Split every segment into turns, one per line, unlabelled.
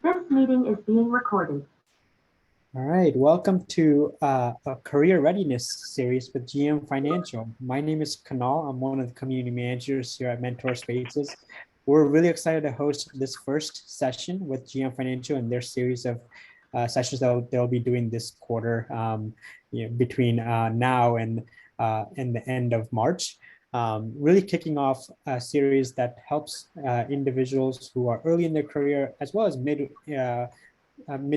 This meeting is being recorded.
All right, welcome to a career readiness series with GM Financial. My name is Kanal. I'm one of the community managers here at Mentor Spaces. We're really excited to host this first session with GM Financial and their series of sessions that they'll be doing this quarter, between now and the end of March. Really kicking off a series that helps individuals who are early in their career as well as mid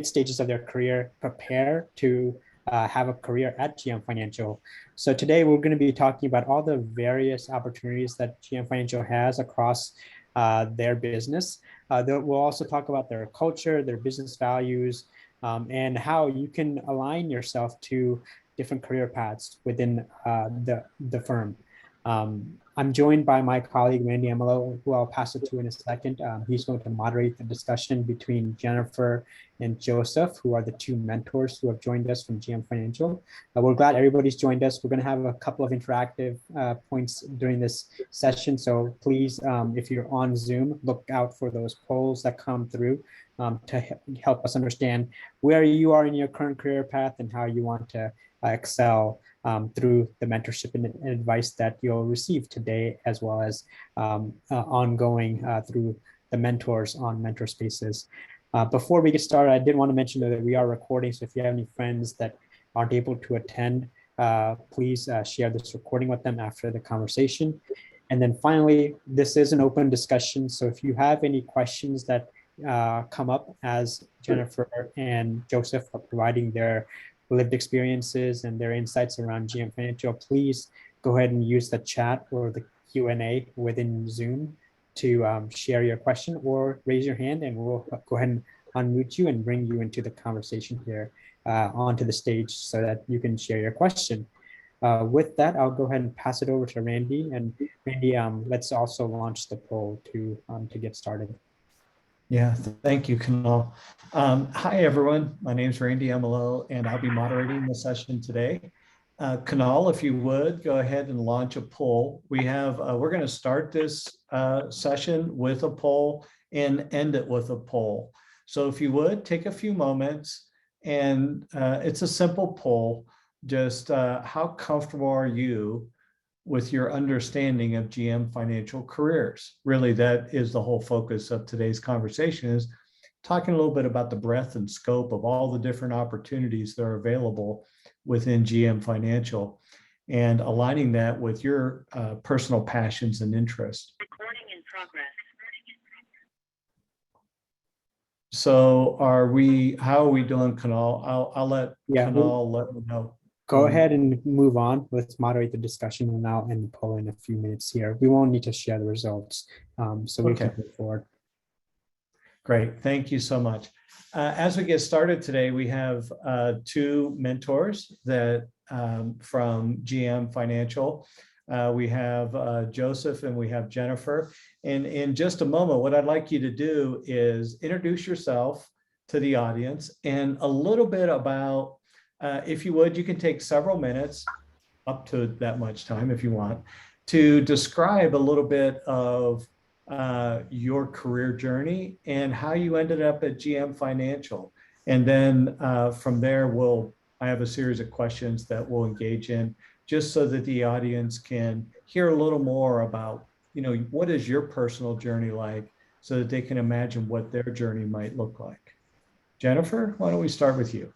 stages of their career prepare to have a career at GM Financial. So today we're going to be talking about all the various opportunities that GM Financial has across their business. We'll also talk about their culture, their business values, and how you can align yourself to different career paths within the firm. I'm joined by my colleague, Randy Emelo, who I'll pass it to in a second. He's going to moderate the discussion between Jennifer and Joseph, who are the two mentors who have joined us from GM Financial. We're glad everybody's joined us. We're going to have a couple of interactive points during this session. So please, if you're on Zoom, look out for those polls that come through to help us understand where you are in your current career path and how you want to excel through the mentorship and advice that you'll receive today, as well as ongoing through the mentors on Mentor Spaces. Before we get started, I did want to mention that we are recording, so if you have any friends that aren't able to attend, please share this recording with them after the conversation. And then finally, this is an open discussion, so if you have any questions that come up as Jennifer and Joseph are providing their lived experiences and their insights around GM Financial, please go ahead and use the chat or the Q&A within Zoom to share your question, or raise your hand and we'll go ahead and unmute you and bring you into the conversation here onto the stage so that you can share your question. With that, I'll go ahead and pass it over to Randy. And Randy, let's also launch the poll to get started.
Yeah, thank you, Kanal. Hi, everyone. My name is Randy Emelo, and I'll be moderating the session today. Kanal, if you would, go ahead and launch a poll. We're going to start this session with a poll and end it with a poll. So if you would, take a few moments, and it's a simple poll. Just how comfortable are you with your understanding of GM Financial careers? Really, that is the whole focus of today's conversation, is talking a little bit about the breadth and scope of all the different opportunities that are available within GM Financial and aligning that with your personal passions and interests.
Recording in progress.
So how are we doing, Kanal? I'll let Kanal let me know.
Go ahead and move on. Let's moderate the discussion, and I'll end the poll in a few minutes here. We won't need to share the results, so we can move forward.
Great, thank you so much. As we get started today, we have two mentors that from GM Financial. We have Joseph and we have Jennifer. And in just a moment, what I'd like you to do is introduce yourself to the audience and a little bit about, if you would, you can take several minutes, up to that much time if you want, to describe a little bit of your career journey and how you ended up at GM Financial. And then from there, I have a series of questions that we'll engage in, just so that the audience can hear a little more about, what is your personal journey like, so that they can imagine what their journey might look like. Jennifer, why don't we start with you?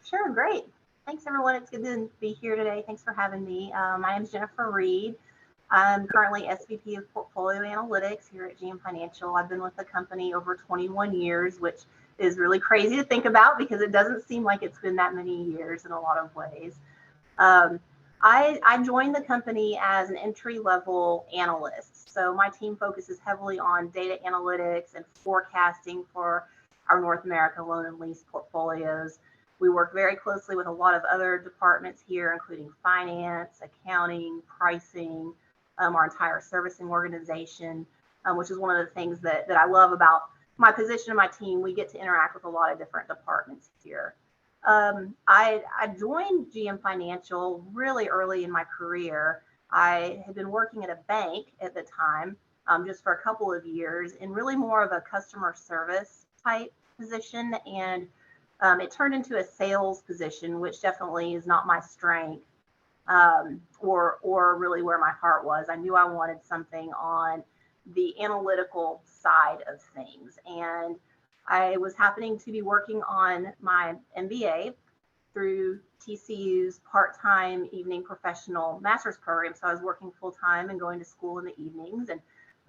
Sure, great. Thanks, everyone. It's good to be here today. Thanks for having me. My name is Jennifer Reed. I'm currently SVP of Portfolio Analytics here at GM Financial. I've been with the company over 21 years, which is really crazy to think about because it doesn't seem like it's been that many years in a lot of ways. I joined the company as an entry-level analyst. So my team focuses heavily on data analytics and forecasting for our North America loan and lease portfolios. We work very closely with a lot of other departments here, including finance, accounting, pricing, our entire servicing organization, which is one of the things that I love about my position and my team. We get to interact with a lot of different departments here. I joined GM Financial really early in my career. I had been working at a bank at the time, just for a couple of years in really more of a customer service type position. And it turned into a sales position, which definitely is not my strength, or really where my heart was. I knew I wanted something on the analytical side of things. And I was happening to be working on my MBA through TCU's part-time evening professional master's program. So I was working full-time and going to school in the evenings. And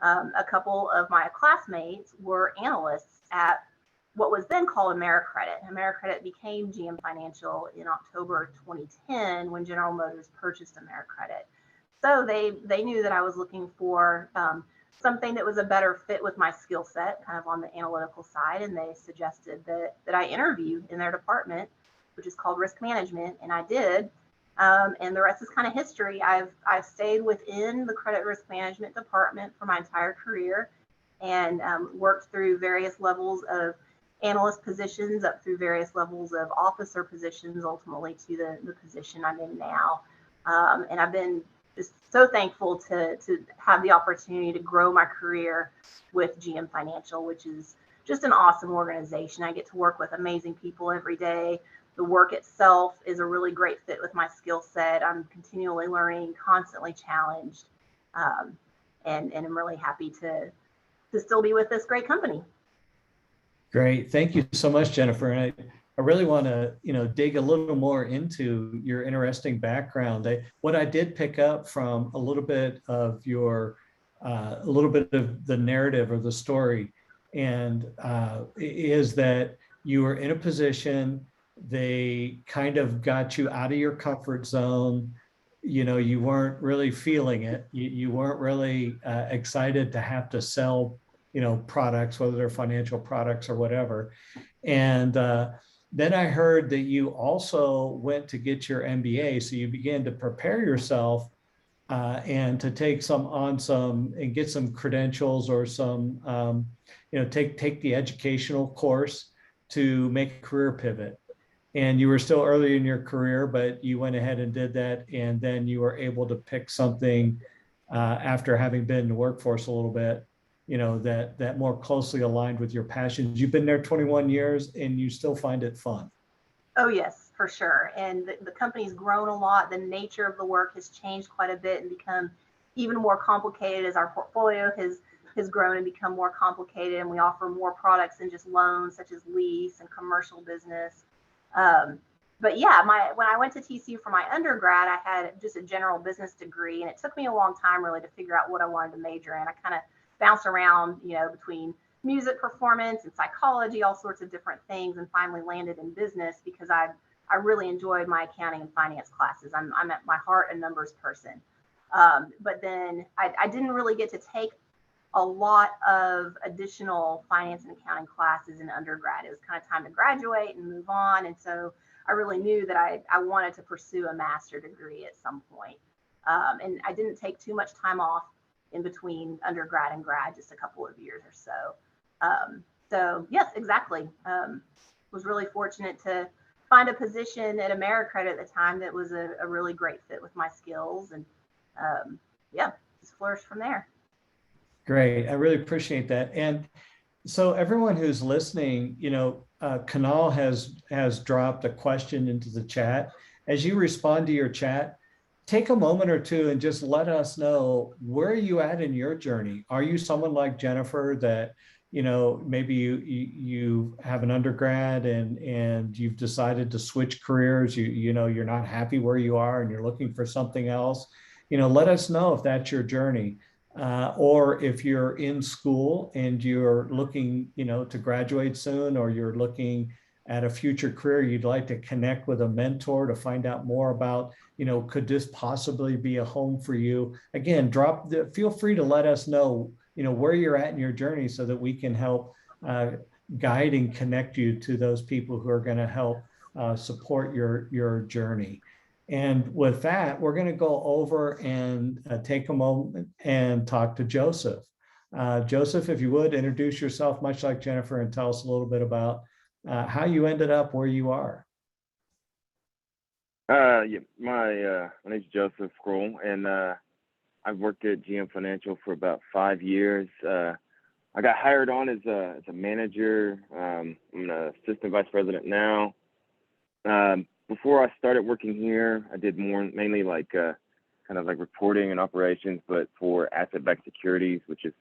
a couple of my classmates were analysts at what was then called AmeriCredit. AmeriCredit became GM Financial in October 2010 when General Motors purchased AmeriCredit. So they knew that I was looking for something that was a better fit with my skill set, kind of on the analytical side, and they suggested that I interview in their department, which is called risk management, and I did. And the rest is kind of history. I've stayed within the credit risk management department for my entire career, and worked through various levels of analyst positions up through various levels of officer positions, ultimately to the position I'm in now. And I've been just so thankful to have the opportunity to grow my career with GM Financial, which is just an awesome organization. I get to work with amazing people every day. The work itself is a really great fit with my skill set. I'm continually learning, constantly challenged, and I'm really happy to still be with this great company.
Great. Thank you so much, Jennifer. And I really want to, dig a little more into your interesting background. What I did pick up from a little bit of a little bit of the narrative or the story, and is that you were in a position, they kind of got you out of your comfort zone. You weren't really feeling it. You weren't really excited to have to sell products, whether they're financial products or whatever. And then I heard that you also went to get your MBA. So you began to prepare yourself and to take and get some credentials or some, take the educational course to make a career pivot. And you were still early in your career, but you went ahead and did that. And then you were able to pick something after having been in the workforce a little bit, that more closely aligned with your passions. You've been there 21 years and you still find it fun.
Oh, yes, for sure. And the company's grown a lot. The nature of the work has changed quite a bit and become even more complicated as our portfolio has grown and become more complicated. And we offer more products than just loans, such as lease and commercial business. But yeah, when I went to TCU for my undergrad, I had just a general business degree, and it took me a long time really to figure out what I wanted to major in. I kind of bounced around, between music performance and psychology, all sorts of different things, and finally landed in business because I really enjoyed my accounting and finance classes. I'm at my heart a numbers person. But then I didn't really get to take a lot of additional finance and accounting classes in undergrad. It was kind of time to graduate and move on. And so I really knew that I wanted to pursue a master's degree at some point. And I didn't take too much time off in between undergrad and grad, just a couple of years or so. So yes, exactly. Was really fortunate to find a position at AmeriCredit at the time that was a really great fit with my skills, and just flourished from there.
Great. I really appreciate that. And so everyone who's listening, Kunal has dropped a question into the chat. As you respond to your chat, take a moment or two and just let us know, where are you at in your journey? Are you someone like Jennifer that, maybe you have an undergrad and you've decided to switch careers, you're not happy where you are and you're looking for something else? Let us know if that's your journey. Or if you're in school and you're looking, to graduate soon, or you're looking at a future career, you'd like to connect with a mentor to find out more about, could this possibly be a home for you? Again, feel free to let us know, where you're at in your journey so that we can help guide and connect you to those people who are going to help support your journey. And with that, we're going to go over and take a moment and talk to Joseph. Joseph, if you would, introduce yourself much like Jennifer and tell us a little bit about how you ended up where you are.
My name's Joseph Crowell, and I I've worked at GM Financial for about 5 years. I got hired on as a manager. I'm an assistant vice president now. Before I started working here, I did mainly like kind of like reporting and operations, but for asset-backed securities, which is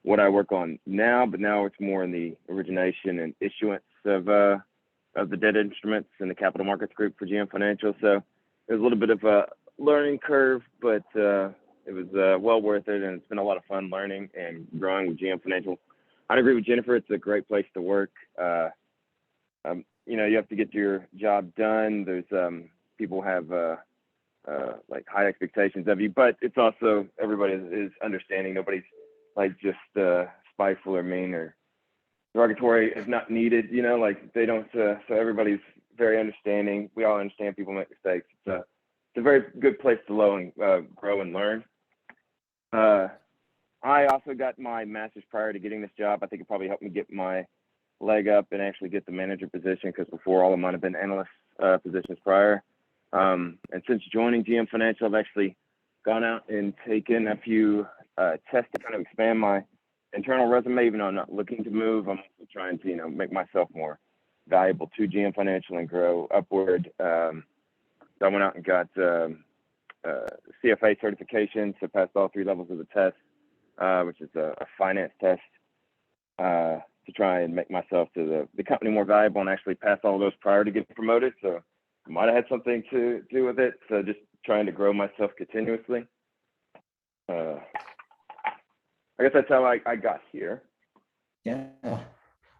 what I work on now. But now it's more in the origination and issuance of the debt instruments in the capital markets group for GM Financial. So it was a little bit of a learning curve, but it was well worth it, and it's been a lot of fun learning and growing with GM Financial. I agree with Jennifer. It's a great place to work. You have to get your job done. There's people have like high expectations of you, but it's also everybody is understanding. Nobody's like just spiteful or mean or derogatory if not needed. Like they don't. So everybody's very understanding. We all understand people make mistakes. It's a very good place to grow and learn. I also got my master's prior to getting this job. I think it probably helped me get my leg up and actually get the manager position, because before all of mine have been analyst positions prior. And since joining GM Financial, I've actually gone out and taken a few tests to kind of expand my internal resume. Even though I'm not looking to move, I'm also trying to make myself more valuable to GM Financial and grow upward. So I went out and got CFA certification, so passed all 3 levels of the test, which is a finance test, to try and make myself to the company more valuable, and actually pass all those prior to getting promoted. So I might have had something to do with it. So just trying to grow myself continuously. I guess that's how I got here.
Yeah.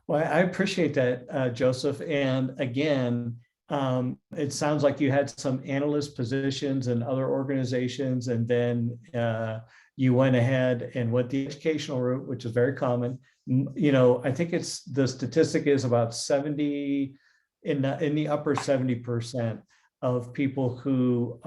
Well, I appreciate that, Joseph. And again, it sounds like you had some analyst positions in other organizations, and then you went ahead and went the educational route, which is very common. I think the statistic is about 70 in the upper 70% of people who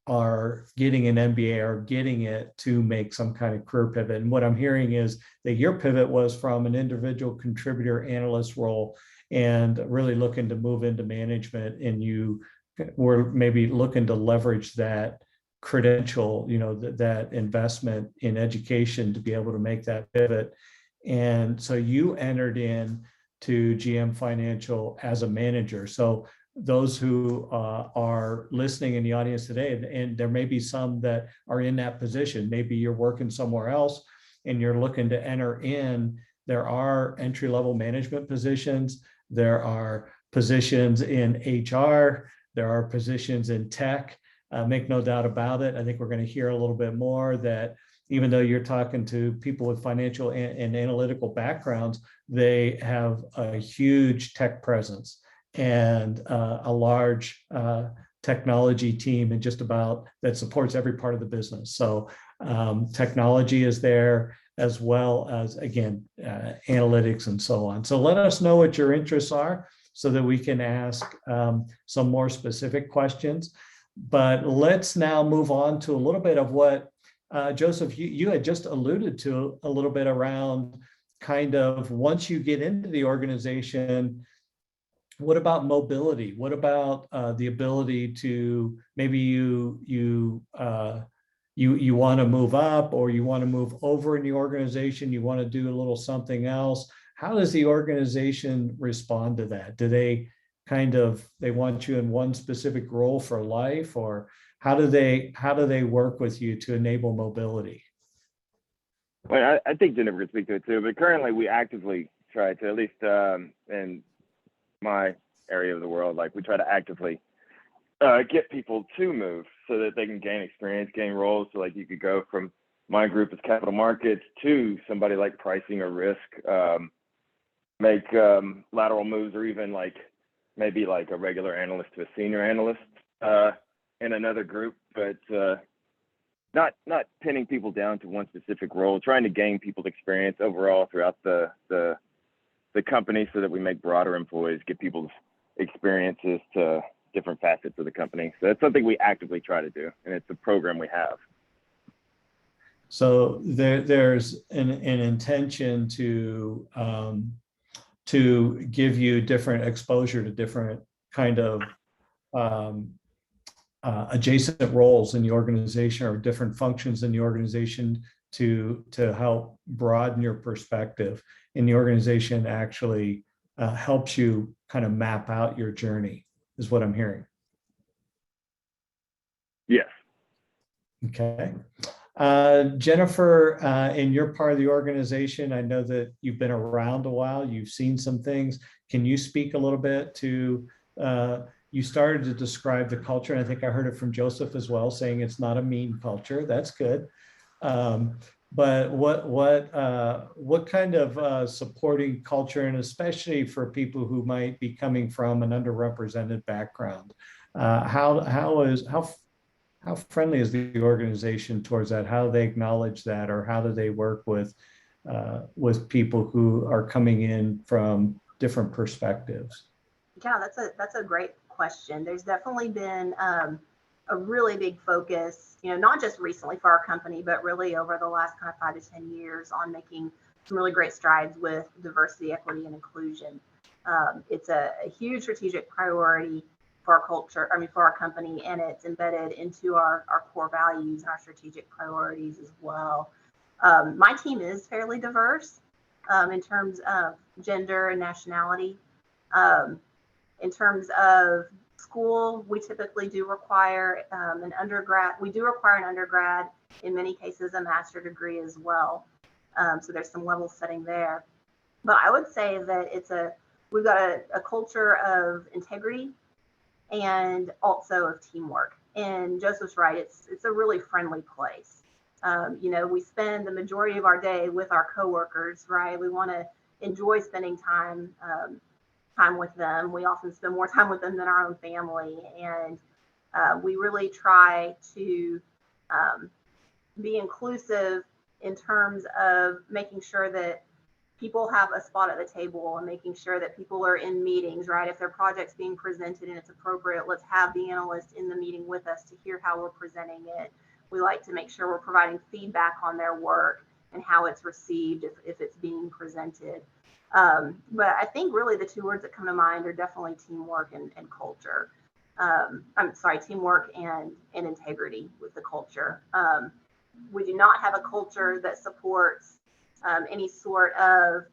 are getting an MBA are getting it to make some kind of career pivot. And what I'm hearing is that your pivot was from an individual contributor analyst role and really looking to move into management, and you were maybe looking to leverage that credential, that investment in education to be able to make that pivot. And so you entered in to GM Financial as a manager. So those who are listening in the audience today, and there may be some that are in that position, maybe you're working somewhere else and you're looking to enter in, there are entry-level management positions, there are positions in HR, there are positions in tech. Make no doubt about it. I think we're going to hear a little bit more that even though you're talking to people with financial and analytical backgrounds, they have a huge tech presence and a large technology team, and just about that supports every part of the business. So technology is there, as well as, again, analytics and so on. So let us know what your interests are so that we can ask some more specific questions. But let's now move on to a little bit of what, Joseph, you had just alluded to a little bit around kind of once you get into the organization, what about mobility? What about the ability to maybe you want to move up, or you want to move over in the organization, you want to do a little something else? How does the organization respond to that? Do they they want you in one specific role for life, or how do they work with you to enable mobility?
Well, I think Jennifer could speak to it too, but currently we actively try to, at least in my area of the world, like we try to actively get people to move so that they can gain experience, gain roles. So like you could go from my group as capital markets to somebody like pricing or risk, make lateral moves, or even like maybe like a regular analyst to a senior analyst in another group, but not pinning people down to one specific role, trying to gain people's experience overall throughout the company so that we make broader employees, get people's experiences to different facets of the company. So that's something we actively try to do, and it's a program we have.
So there's an intention to give you different exposure to different kind of adjacent roles in the organization or different functions in the organization to help broaden your perspective. And the organization actually helps you kind of map out your journey, is what I'm hearing.
Yes.
Okay. Jennifer, in your part of the organization, I know that you've been around a while, you've seen some things. Can you speak a little bit to, you started to describe the culture, and I think I heard it from Joseph as well, saying it's not a mean culture. That's good. But what kind of supporting culture, and especially for people who might be coming from an underrepresented background, how friendly is the organization towards that? How do they acknowledge that, or how do they work with people who are coming in from different perspectives?
Yeah, that's a great question. There's definitely been a really big focus, not just recently for our company, but really over the last kind of 5 to 10 years on making some really great strides with diversity, equity, and inclusion. It's a huge strategic priority for our culture, for our company, and it's embedded into our core values and our strategic priorities as well. My team is fairly diverse in terms of gender and nationality. In terms of school, we typically do require an undergrad. We do require an undergrad, in many cases, a master's degree as well. So there's some level setting there. But I would say that we've got a culture of integrity and also of teamwork. And Joseph's right, it's a really friendly place. We spend the majority of our day with our coworkers, right? We want to enjoy spending time with them. We often spend more time with them than our own family. And we really try to be inclusive in terms of making sure that people have a spot at the table and making sure that people are in meetings, right? If their project's being presented and it's appropriate, let's have the analyst in the meeting with us to hear how we're presenting it. We like to make sure we're providing feedback on their work and how it's received if it's being presented. But I think really the two words that come to mind are definitely teamwork and culture. Teamwork and integrity with the culture. We do not have a culture that supports any sort of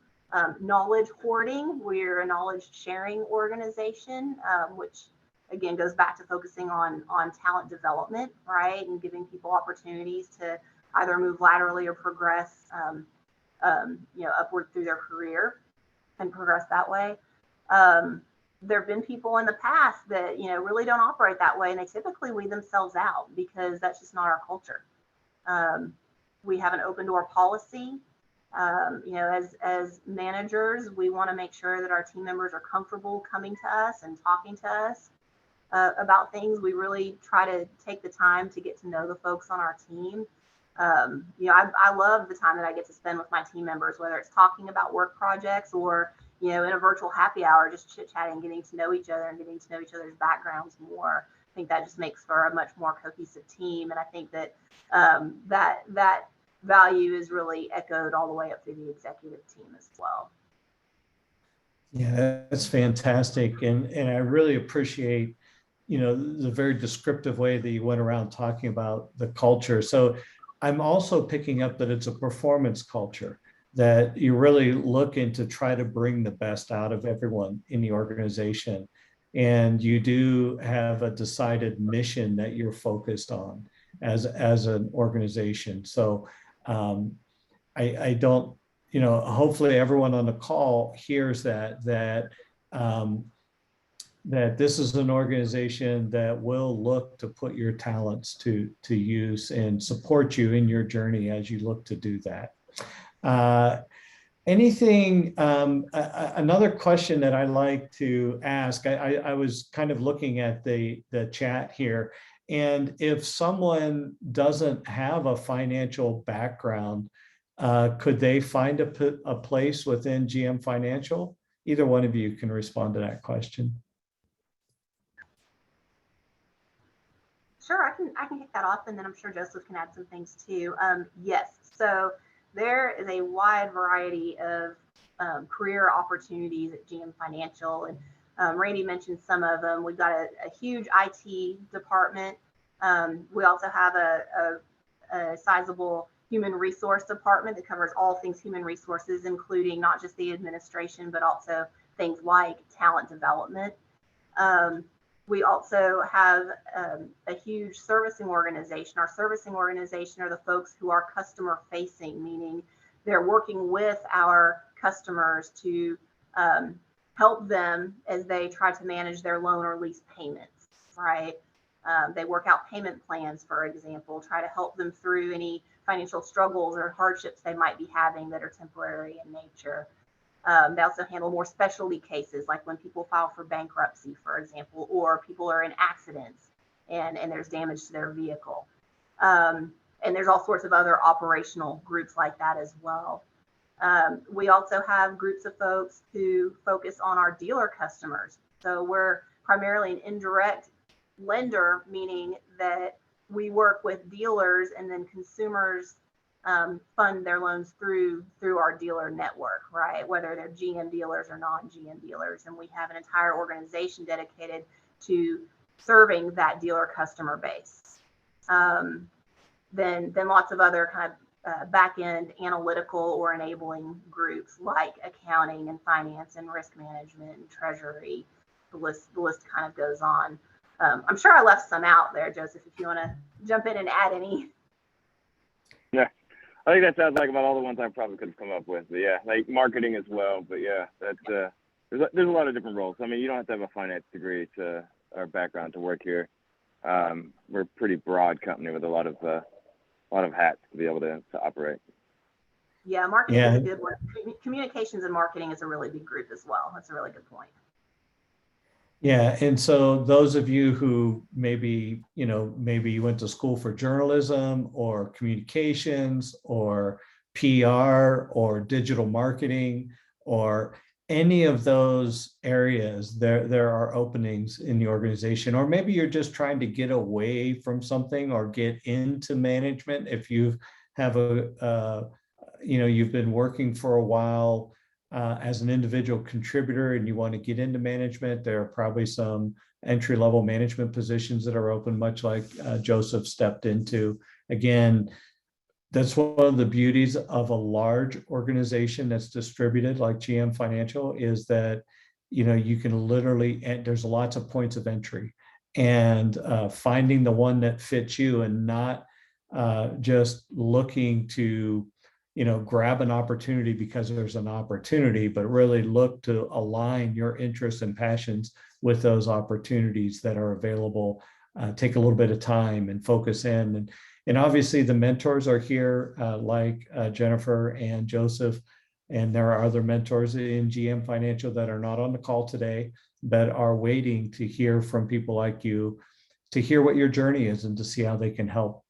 knowledge hoarding. We're a knowledge sharing organization, which again goes back to focusing on talent development, right? And giving people opportunities to either move laterally or progress upward through their career and progress that way. There have been people in the past that really don't operate that way, and they typically weed themselves out because that's just not our culture. We have an open door policy. As managers, we want to make sure that our team members are comfortable coming to us and talking to us about things. We really try to take the time to get to know the folks on our team. I love the time that I get to spend with my team members, whether it's talking about work projects or, in a virtual happy hour, just chit-chatting, getting to know each other and getting to know each other's backgrounds more. I think that just makes for a much more cohesive team. And I think that that value is really echoed all the way up through the executive team as well.
Yeah, that's fantastic. And I really appreciate, the very descriptive way that you went around talking about the culture. So I'm also picking up that it's a performance culture, that you're really looking to try to bring the best out of everyone in the organization. And you do have a decided mission that you're focused on as an organization. So I don't, hopefully everyone on the call hears that this is an organization that will look to put your talents to use and support you in your journey as you look to do that. Another question that I like to ask, I was kind of looking at the chat here, and if someone doesn't have a financial background, could they find a place within GM Financial? Either one of you can respond to that question.
Sure, I can kick that off, and then I'm sure Joseph can add some things too. Yes, so there is a wide variety of career opportunities at GM Financial, and Randy mentioned some of them. We've got a huge IT department. We also have a sizable human resource department that covers all things human resources, including not just the administration, but also things like talent development. We also have a huge servicing organization. Our servicing organization are the folks who are customer facing, meaning they're working with our customers to help them as they try to manage their loan or lease payments, right? They work out payment plans, for example, try to help them through any financial struggles or hardships they might be having that are temporary in nature. They also handle more specialty cases, like when people file for bankruptcy, for example, or people are in accidents and there's damage to their vehicle. And there's all sorts of other operational groups like that as well. We also have groups of folks who focus on our dealer customers. So we're primarily an indirect lender, meaning that we work with dealers and then consumers fund their loans through our dealer network, right? Whether they're GM dealers or non-GM dealers. And we have an entire organization dedicated to serving that dealer customer base. Then lots of other kind of back-end analytical or enabling groups like accounting and finance and risk management and treasury. The list kind of goes on. I'm sure I left some out there, Joseph, if you want to jump in and add any.
Yeah, I think that sounds like about all the ones I probably could have come up with. But yeah, like marketing as well. But yeah, that's there's a lot of different roles. I mean, you don't have to have a finance degree to our background to work here. We're a pretty broad company with a lot of hats to be able to operate.
Yeah, marketing is a good one. Communications and marketing is a really big group as well. That's a really good point.
Yeah, and so those of you who maybe you went to school for journalism or communications or PR or digital marketing or any of those areas, there are openings in the organization. Or maybe you're just trying to get away from something or get into management. If you have you've been working for a while as an individual contributor and you want to get into management, there are probably some entry-level management positions that are open, much like Joseph stepped into. Again, that's one of the beauties of a large organization that's distributed like GM Financial, is that you can literally, and there's lots of points of entry, and finding the one that fits you and not just looking to grab an opportunity because there's an opportunity, but really look to align your interests and passions with those opportunities that are available. Take a little bit of time and focus in. And obviously the mentors are here, like Jennifer and Joseph, and there are other mentors in GM Financial that are not on the call today, but are waiting to hear from people like you, to hear what your journey is and to see how they can help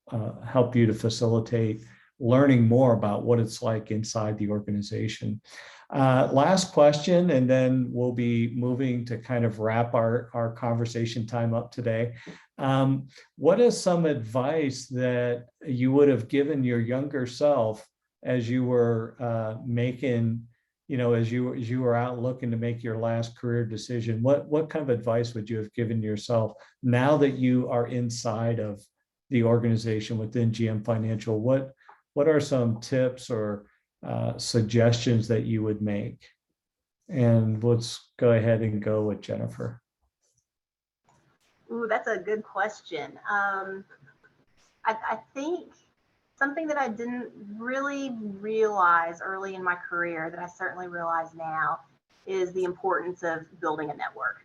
you to facilitate learning more about what it's like inside the organization. Last question, and then we'll be moving to kind of wrap our conversation time up today. What is some advice that you would have given your younger self as you were making, as you were out looking to make your last career decision? What kind of advice would you have given yourself now that you are inside of the organization within GM Financial? What are some tips or suggestions that you would make? And let's go ahead and go with Jennifer.
Ooh, that's a good question. I think something that I didn't really realize early in my career that I certainly realize now is the importance of building a network.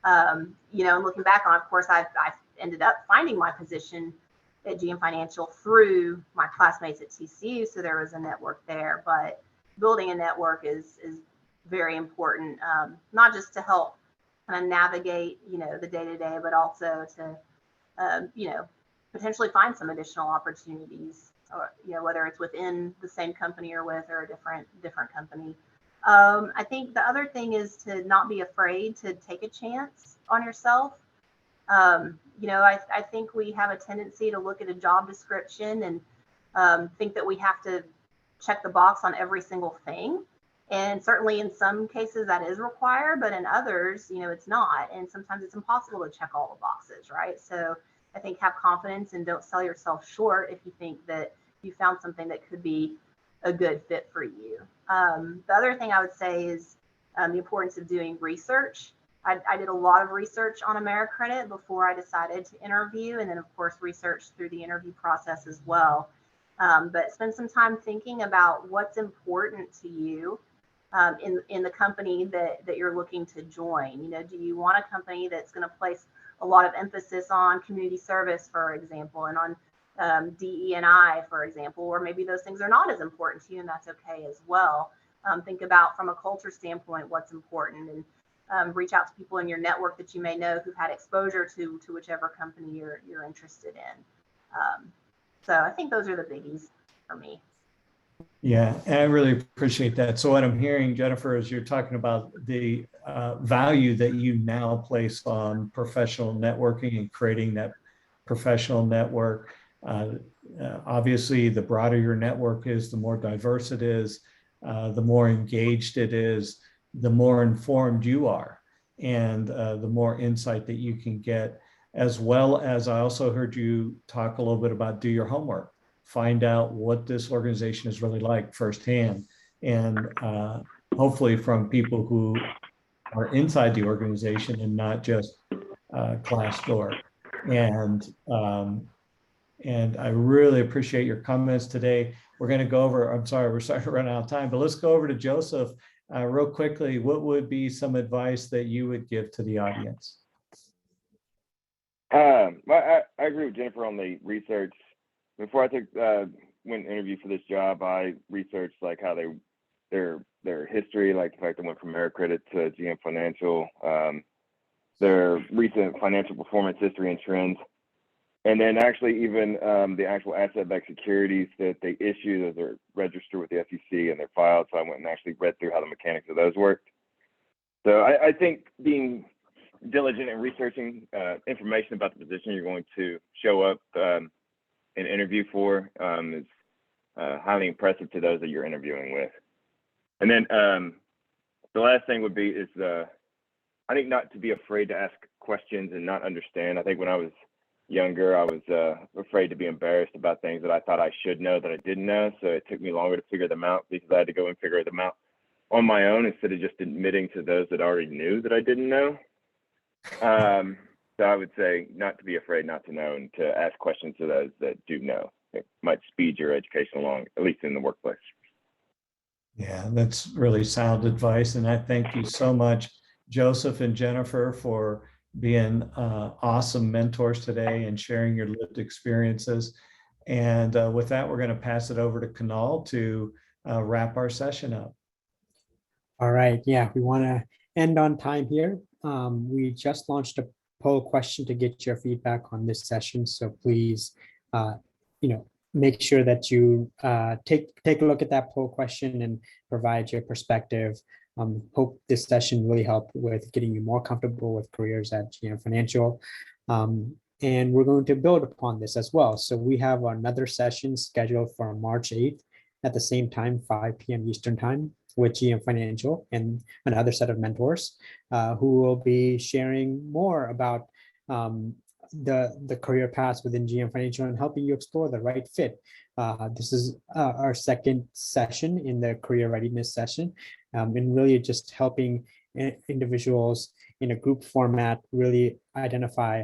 And looking back on, of course, I've ended up finding my position at GM Financial through my classmates at TCU, so there was a network there. But building a network is very important, not just to help kind of navigate, the day-to-day, but also to, potentially find some additional opportunities, or whether it's within the same company or a different company. I think the other thing is to not be afraid to take a chance on yourself. I think we have a tendency to look at a job description and think that we have to check the box on every single thing. And certainly in some cases that is required, but in others, you know, it's not. And sometimes it's impossible to check all the boxes, right? So I think have confidence and don't sell yourself short if you think that you found something that could be a good fit for you. The other thing I would say is the importance of doing research. I did a lot of research on AmeriCredit before I decided to interview, and then of course research through the interview process as well. But spend some time thinking about what's important to you in the company that you're looking to join. You know, do you want a company that's going to place a lot of emphasis on community service, for example, and on DE&I, for example, or maybe those things are not as important to you, and that's okay as well. Think about from a culture standpoint what's important, and reach out to people in your network that you may know who've had exposure to whichever company you're interested in. So I think those are the biggies for me.
Yeah, and I really appreciate that. So what I'm hearing, Jennifer, is you're talking about the value that you now place on professional networking and creating that professional network. Obviously, the broader your network is, the more diverse it is, the more engaged it is, the more informed you are, and the more insight that you can get, as well as I also heard you talk a little bit about do your homework. Find out what this organization is really like firsthand, and hopefully from people who are inside the organization and not just Glassdoor. And I really appreciate your comments today. We're going to go over, I'm sorry, we're starting to run out of time, but let's go over to Joseph real quickly. What would be some advice that you would give to the audience?
I agree with Jennifer on the research. Before I went and interviewed for this job, I researched like how their history, like the fact they went from AmeriCredit to GM Financial, their recent financial performance history and trends, and then actually even the actual asset-backed securities that they issue, those are registered with the SEC and they're filed. So I went and actually read through how the mechanics of those worked. So I think being diligent in researching information about the position you're going to show up and interview for is highly impressive to those that you're interviewing with. And then the last thing would be is I think not to be afraid to ask questions and not understand. I think when I was younger, I was afraid to be embarrassed about things that I thought I should know that I didn't know. So it took me longer to figure them out because I had to go and figure them out on my own instead of just admitting to those that already knew that I didn't know. So I would say not to be afraid not to know and to ask questions to those that do know. It might speed your education along, at least in the workplace.
Yeah, that's really sound advice. And I thank you so much, Joseph and Jennifer, for being awesome mentors today and sharing your lived experiences. And with that, we're going to pass it over to Kunal to wrap our session up.
All right. Yeah, we want to end on time here. We just launched a poll question to get your feedback on this session. So please, make sure that you take a look at that poll question and provide your perspective. Hope this session really helped with getting you more comfortable with careers at GM Financial. And we're going to build upon this as well. So we have another session scheduled for March 8th at the same time, 5 p.m. Eastern time, with GM Financial and another set of mentors who will be sharing more about the career paths within GM Financial and helping you explore the right fit. This is our second session in the career readiness session, and really just helping individuals in a group format really identify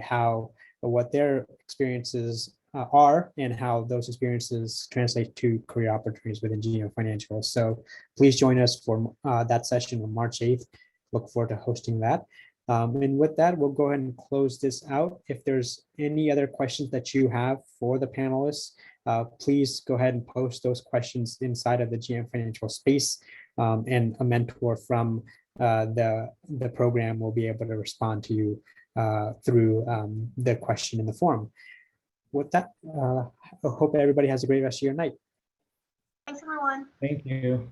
what their experiences are and how those experiences translate to career opportunities within GM Financial. So please join us for that session on March 8th. Look forward to hosting that. And with that, we'll go ahead and close this out. If there's any other questions that you have for the panelists, please go ahead and post those questions inside of the GM Financial space, and a mentor from the program will be able to respond to you through the question in the forum. With that, I hope everybody has a great rest of your night.
Thanks, everyone.
Thank you.